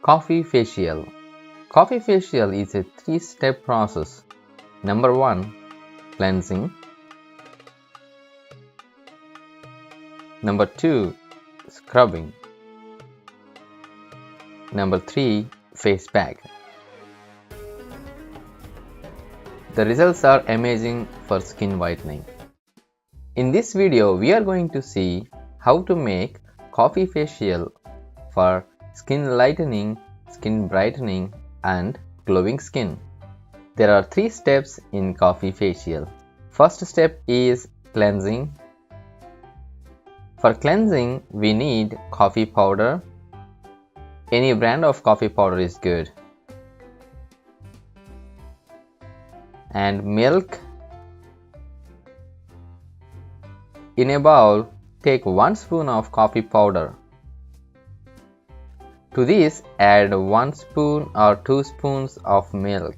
Coffee facial. Coffee facial is a three-step process. Number 1, cleansing. Number 2, scrubbing. Number 3, face pack. The results are amazing for skin whitening. In this video, we are going to see how to make coffee facial for skin lightening, skin brightening, and glowing skin. There are 3 steps in coffee facial. First step is cleansing. For cleansing, we need coffee powder. Any brand of coffee powder is good. And milk. In a bowl, take 1 spoon of coffee powder. To this, add 1 spoon or 2 spoons of milk.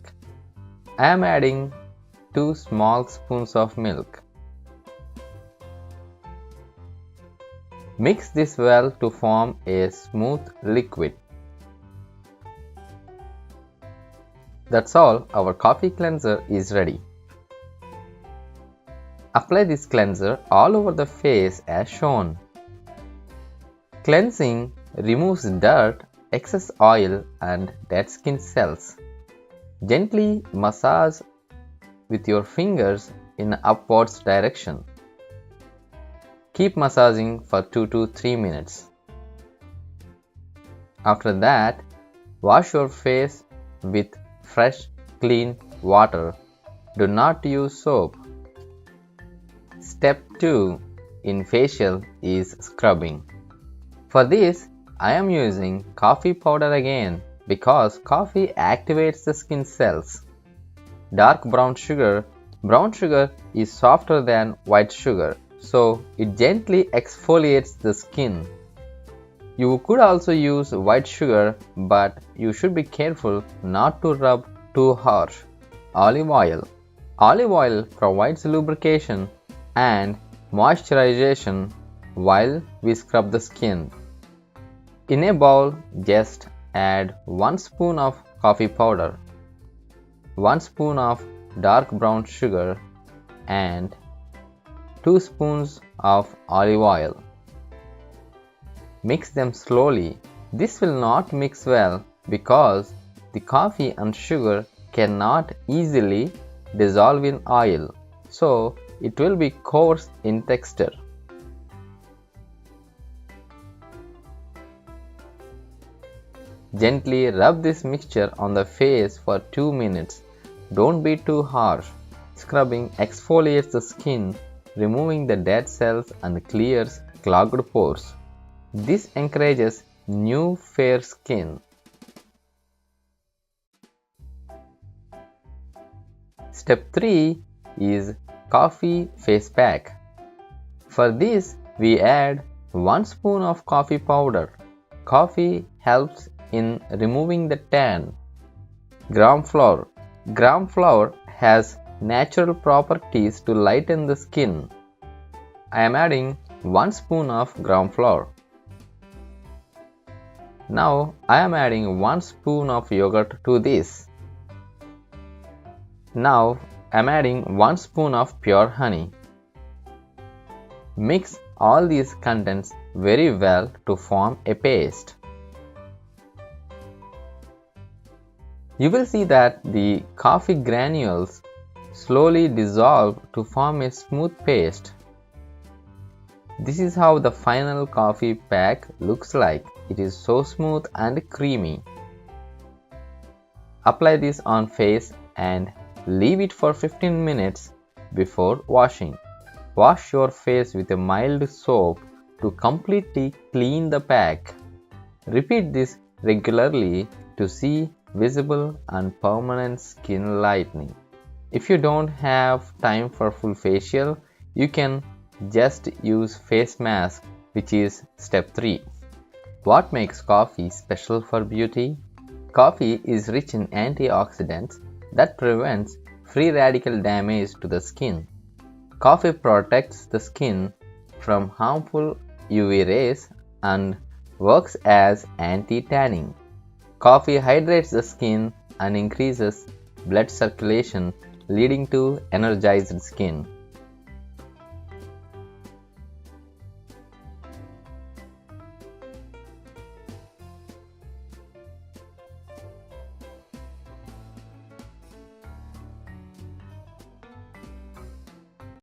I am adding 2 small spoons of milk. Mix this well to form a smooth liquid. That's all, our coffee cleanser is ready. Apply this cleanser all over the face as shown. Cleansing removes dirt, excess oil, and dead skin cells. Gently massage with your fingers in upwards direction. Keep massaging for 2 to 3 minutes. After that, wash your face with fresh, clean water. Do not use soap. Step 2 in facial is scrubbing. For this, I am using coffee powder again because coffee activates the skin cells. Dark brown sugar is softer than white sugar, so it gently exfoliates the skin. You could also use white sugar, but you should be careful not to rub too harsh. Olive oil. Olive oil provides lubrication and moisturization while we scrub the skin. In a bowl, just add 1 spoon of coffee powder, 1 spoon of dark brown sugar, and 2 spoons of olive oil. Mix them slowly. This will not mix well because the coffee and sugar cannot easily dissolve in oil, so it will be coarse in texture. Gently rub this mixture on the face for 2 minutes. Don't be too harsh. Scrubbing exfoliates the skin, removing the dead cells and clears clogged pores. This encourages new fair skin. Step 3 is coffee face pack. For this, we add 1 spoon of coffee powder. Coffee helps in removing the tan. Gram flour. Gram flour has natural properties to lighten the skin. I am adding 1 spoon of gram flour. Now I am adding 1 spoon of yogurt to this. Now I am adding 1 spoon of pure honey. Mix all these contents very well to form a paste. You will see that the coffee granules slowly dissolve to form a smooth paste. This is how the final coffee pack looks like. It is so smooth and creamy. Apply this on face and leave it for 15 minutes before washing. Wash your face with a mild soap to completely clean the pack. Repeat this regularly to see visible and permanent skin lightening. If you don't have time for full facial, you can just use face mask, which is step 3. What makes coffee special for beauty? Coffee is rich in antioxidants that prevents free radical damage to the skin. Coffee protects the skin from harmful UV rays and works as anti-tanning. Coffee hydrates the skin and increases blood circulation, leading to energized skin.